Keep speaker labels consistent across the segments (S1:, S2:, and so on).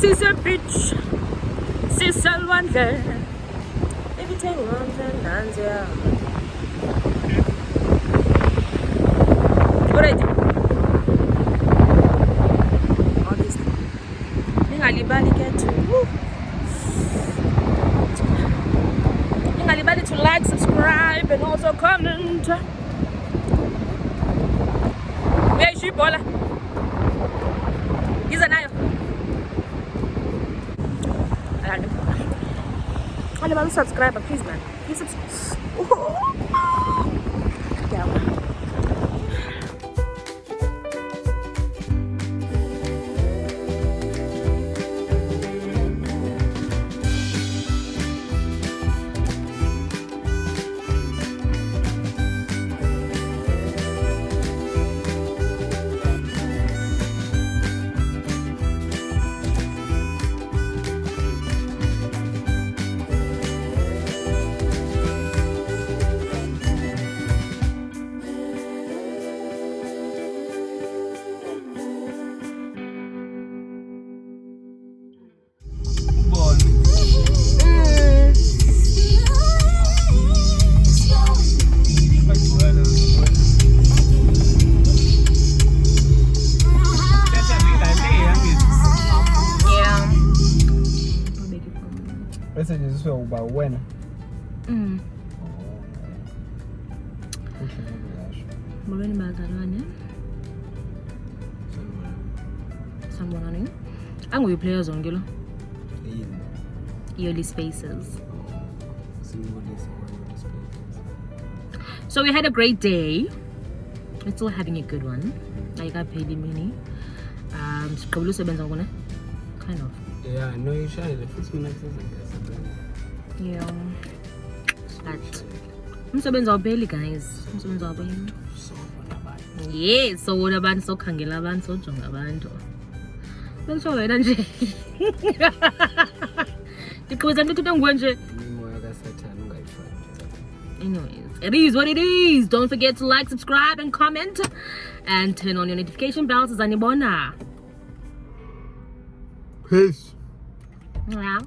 S1: Sister Beach, Sister Wonder. Everything on the Nanzia. Alright. All this. Ningalibali get to like, subscribe, and also comment. Where is she, Bola? Is it now? I want to subscribe, please, man. Please subscribe. Yeah.
S2: Messages so about when?
S1: I'm with players on Gilo. Yearly spaces. So we had a great day. We're still having a good one. I got paid in mini. Kind of.
S2: Yeah, no, you should. The first minute
S1: yeah. But umsebenzi awupheli guys. Umsebenzi awupheli. Yes, so what abantu sokhangela abantu sojonga abantu. Benso wena nje. Ndiqhubeza into nguwe nje.
S2: Imoya kaSathane ungayifaki.
S1: Anyways, it is what it is. Don't forget to like, subscribe, and comment, and turn on your notification bells as anibona.
S2: Peace.
S1: Yeah.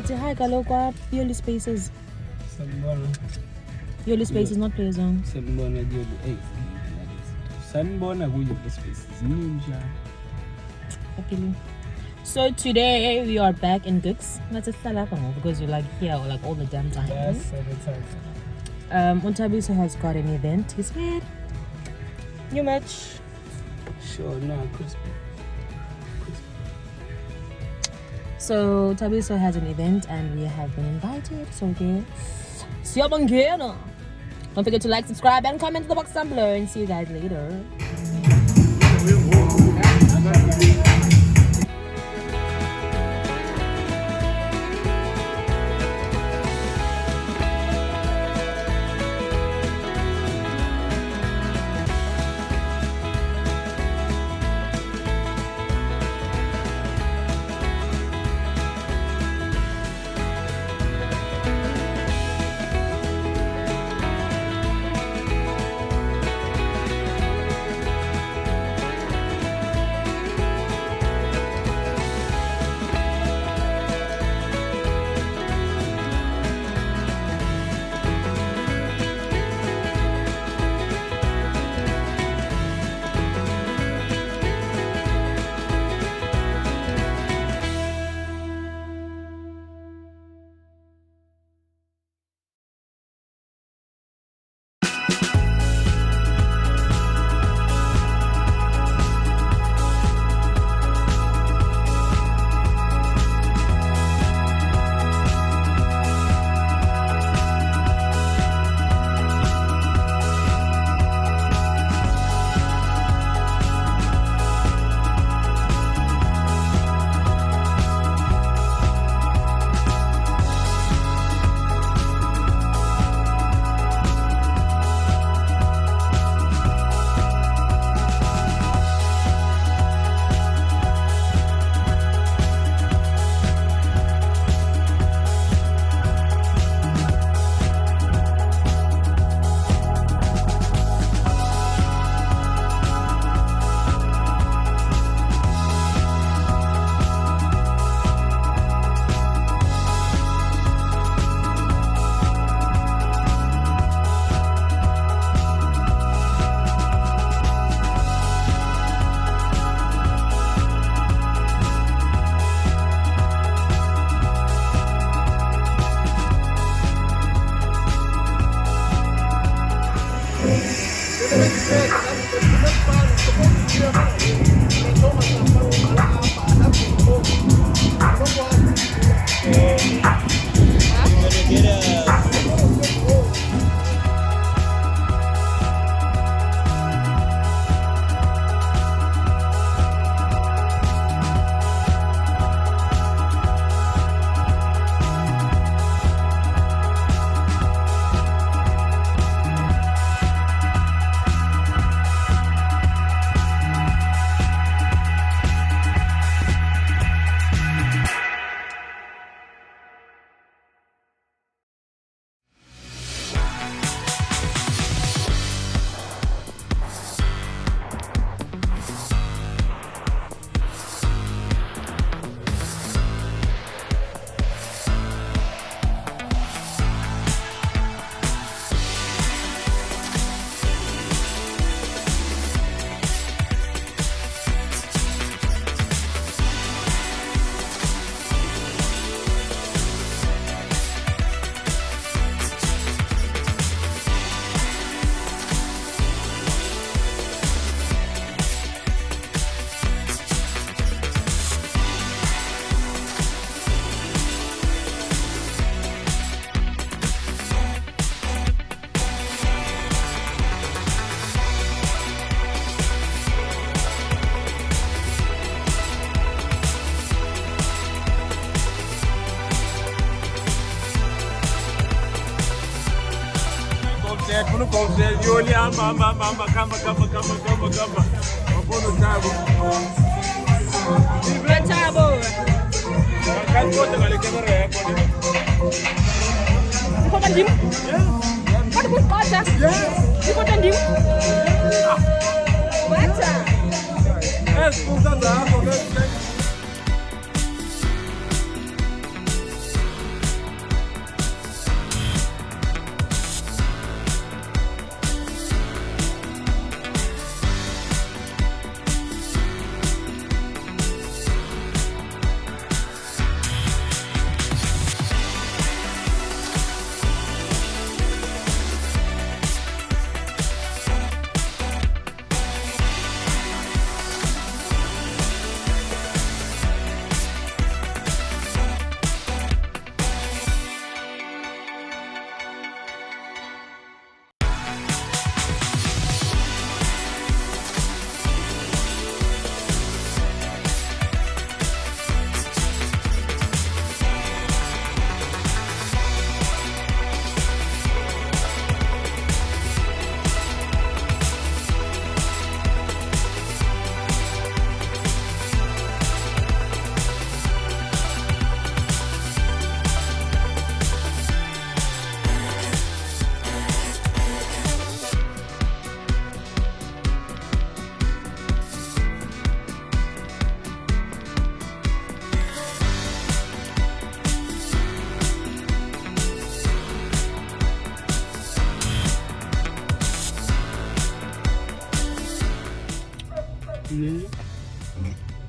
S1: Say hi, Kalokwa. Yearly spaces. Yearly spaces, not play zone. So today we are back in Gooks. That's a salapang because you're like here like all the damn time.
S2: Yes, every time.
S1: Untabiso has got an event. He's mad. New match.
S2: Sure, no, crispy.
S1: So Tabiso has an event and we have been invited. So okay. Siyabongena. Don't forget to like, subscribe, and comment in the box down below. And see you guys later.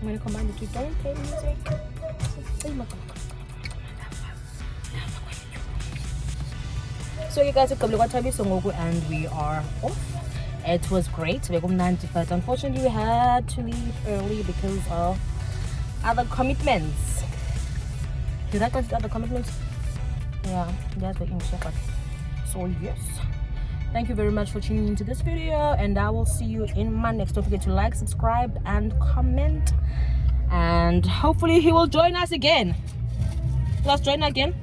S1: I'm gonna command you to don't play music. So you guys are and we are off. It was great, but unfortunately we had to leave early because of other commitments. Did I consider other commitments? Yeah, that's what I'm saying. So yes, thank you very much for tuning into this video, and I will see you in my next. Don't forget to like, subscribe, and comment, and hopefully he will join us again. Let's join again.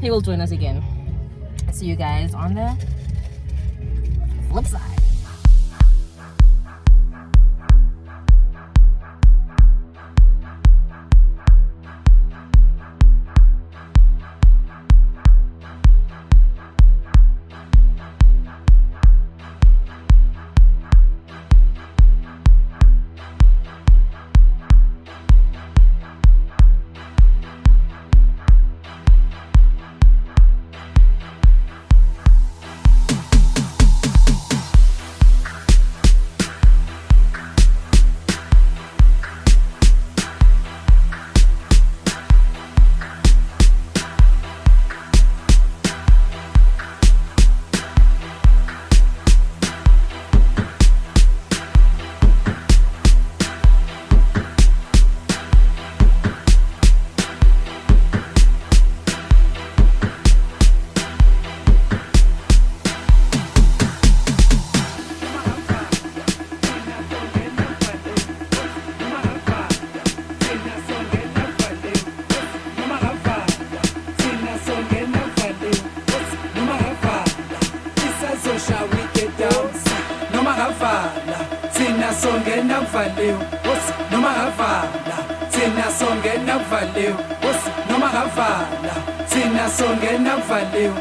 S1: He will join us again. See you guys on the flip side.
S3: shall we get down? Noma ngavala, thina songena kuvaliwe. Noma ngavala, thina songena kuvaliwe. Noma ngavala, thina songena kuvaliwe.